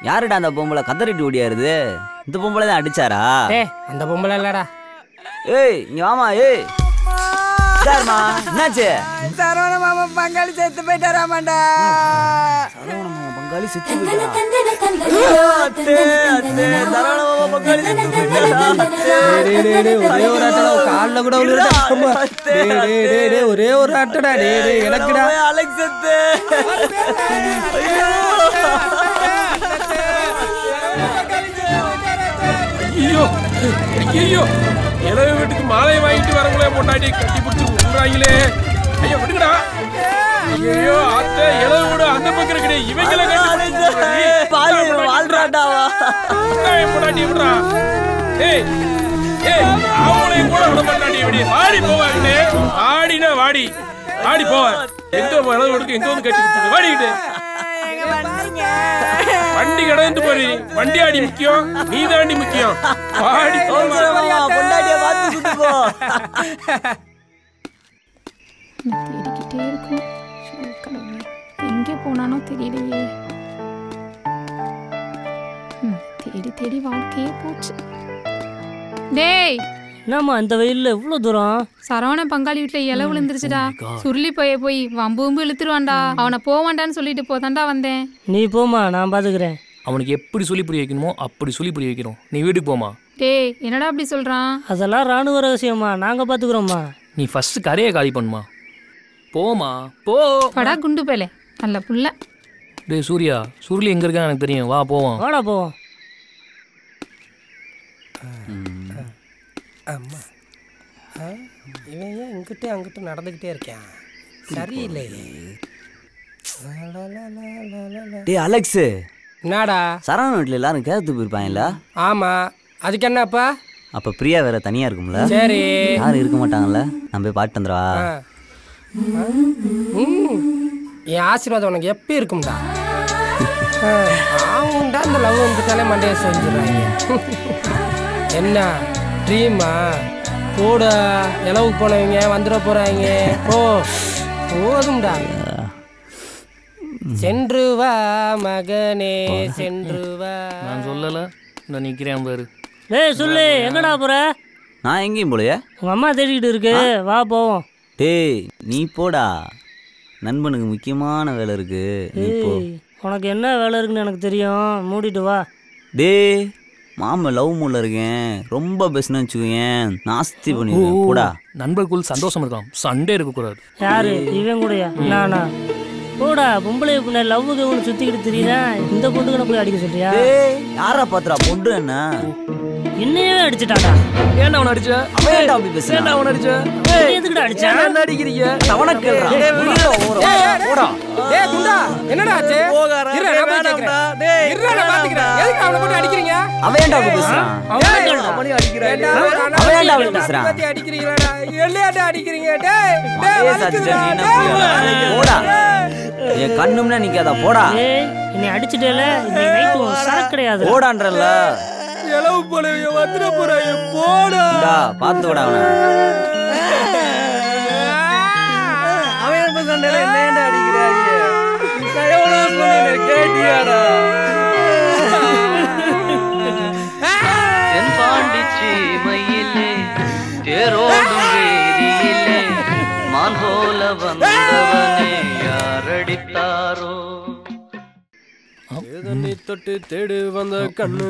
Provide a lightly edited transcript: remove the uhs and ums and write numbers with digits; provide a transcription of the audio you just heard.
யாருடா அந்த பொம்பளை கதறிட்டு ஓடியாருது? இந்த பொம்பளை தான் அடிச்சாரா? அந்த பொம்பளை இல்லடா. ஏய் இங்க வாமா. ஏய் சார்மா என்னாச்சு? சரவண மாமா பங்காளி செத்து போயிட்டாராமாண்டா. சரவண மாமா பங்காளி செத்து போயிட்டாரா? சரவண மாமா பங்காளி செத்து ஒரே ஒரு அட்டடா கால்ல கூட ஒரே ஒரு அட்டடா. எனக்குடா அலெக்ஸ் செத்து. ஐயோ ஐயோ, இளவு வீட்டுக்கு மாலை வாங்கிட்டு வரங்களே பொண்டாட்டி கட்டி பிடிச்சி விடுறாங்களே. ஐயோ விடுங்கடா. ஐயோ அத்தை இளவு வீடு அந்த பக்கம் இருக்குடே. இவங்கள வாழ்றாண்டாவா பொண்டாட்டி விடுறா. ஏய் ஏய் அவங்களையும் கூட விட மாட்டாண்டி. இப்படி வாடி போவாங்கண்ணே. வாடினா வாடி வாடி போவ. எங்க இளவு வீட்டுக்கு எங்க வந்து கட்டி பிடிச்சிட்டு வாடிக்கிட்டு வண்டி கடந்து போறீ. வண்டி ஆடி முக்கியம், நீ தாண்டி முக்கியம். ஆடி பொண்டாட்டிய பார்த்து சுட்டு போ. தேடிக்கிட்டே இருக்கும். எங்கே போனானோ தெரியலையே. தேடி தேடி வாழ்க்கையே போச்சு. டேய் என்னம்மா இந்த வெயில்ல இவ்வளவு தூரம்? சரவண பங்காளி வீட்டுல இலை விழுந்துருச்சுடா. சுருளி போய் வம்பு இழுத்துருவான்டா. அவனை போவான்டான்னு சொல்லிட்டு போதான்டா வந்தேன். நீ போமா, நான் பாத்துக்கிறேன். அவனுக்கு எப்படி சொல்லி புரிய வைக்கணுமோ அப்படி சொல்லி புரிய வைக்கிறோம். நீ வீட்டுக்கு போமா. டேய் என்னடா அப்படி சொல்றான்? அதெல்லாம் ராணுவ ரகசியமா, நாங்க பாத்துக்கிறோம்மா. நீ ஃபர்ஸ்ட் கரையை காலி பண்ணுமா. போமா போ. படா குண்டு பேலே நல்ல புள்ள. டேய் சூர்யா, சுருளி எங்க இருக்கான்னு எனக்கு தெரியும். வா போவோம். வாடா போவோம். அம்மா இவன் ஏன் இங்கிட்ட அங்கிட்ட நடந்துக்கிட்டே இருக்கேன்? சரியில்லையே. டேய் அலெக்ஸ், என்னடா? சரவண வீட்டுல எல்லாரும் கேத்து போயிருப்பாங்கல்ல? ஆமா, அதுக்கு என்னப்பா? அப்ப பிரியா வேற தனியா இருக்கும்ல? சரி, யாரும் இருக்க மாட்டாங்கல்ல? நான் போய் பாட்டு வந்துடவா? என் ஆசீர்வாதம் உனக்கு எப்ப இருக்கும்டா. அவங்கடா இந்த லவ் வந்துட்டாலே மண்டையை செஞ்சிடறாங்க. என்ன ட்ரீமா? கூட இலவுக்கு போனவங்க வந்துட போறாங்க. ஓ போதும்டா. சென்று வா மகனே சென்று வா. நான் சொல்லல, நான் நிக்கிறேன் பாரு. டேய் சொல்லு, எங்கடா போற? நான் எங்கேயும் போலையே. உங்க அம்மா தேடிக்கிட்டு இருக்கு, வா போவோம். டேய் நீ போடா, நண்பனுக்கு முக்கியமான வேலை இருக்கு. நீ போ. உனக்கு என்ன வேலை இருக்குன்னு எனக்கு தெரியும், மூடிட்டு வா. டேய் மாமா லவ் மூல இருக்கேன், ரொம்ப பெஸ்ட்னு வச்சுக்கோயேன், நாஸ்தி பண்ணிடுவேன். போடா. நண்பருக்குள் சந்தோஷம் இருக்கான், சண்டே இருக்கக்கூடாது. யாரு இவன் கூடயா? நானா? போடா, பொம்பளை பின்ன லவ்வுக்கு ஒன்று சுத்திக்கிட்டு தெரியுதா? இந்த பொண்ணுக்கு போய் அடிக்க சொல்றியா? யாரா பாத்துறா பொண்ணு? என்னையே அடிச்சுட்டாடா. ஏன்டா அவன் அடிச்ச? அவன் அப்படி பேசுறா. ஏன்டா அவன் அடிச்ச? எதுக்குடா அடிச்சா? என்ன அடிக்கிறீங்க? அவனுக்கு போடா. டேய் குண்டா, என்னடா ஆச்சு? இரு நான் போய் கேக்குறேன். டேய் இரு நான் பாத்துக்கறேன். எதுக்கு அவனை போட்டு அடிக்கிறீங்க? அவன் ஏன்டா அப்படி பேசுறான்? அவனே அடிக்கிறான். அவன் ஏன்டா அப்படி பேசுறான்? பத்தி அடிக்கிறீங்கடா. எல்லையாடா அடிக்கிறீங்க. டேய் டேய் போடா. என் கண்ணும்னா நிக்காதா? போடா. என்னை அடிச்சிட்டேல, இன்னைக்கு நைட் உன் சரக்கு கிடையாது. போடான்றல. எலவு போலவே வந்துட போறாயே. போடா. பாத்து விட அவனை. அவன் என்ன சண்டையில என்ன ஏன்டா அடிக்கிறாங்க? நான் எவ்வளவு சொன்னேன் கேட்டியாடா? தென்பாண்டிச்சி மயிலே தேரோடும் வேதியிலே மான் போல வந்தவனே யாரடித்தாரோ? தண்ணி தொட்டு தேடு வந்த கண்ணு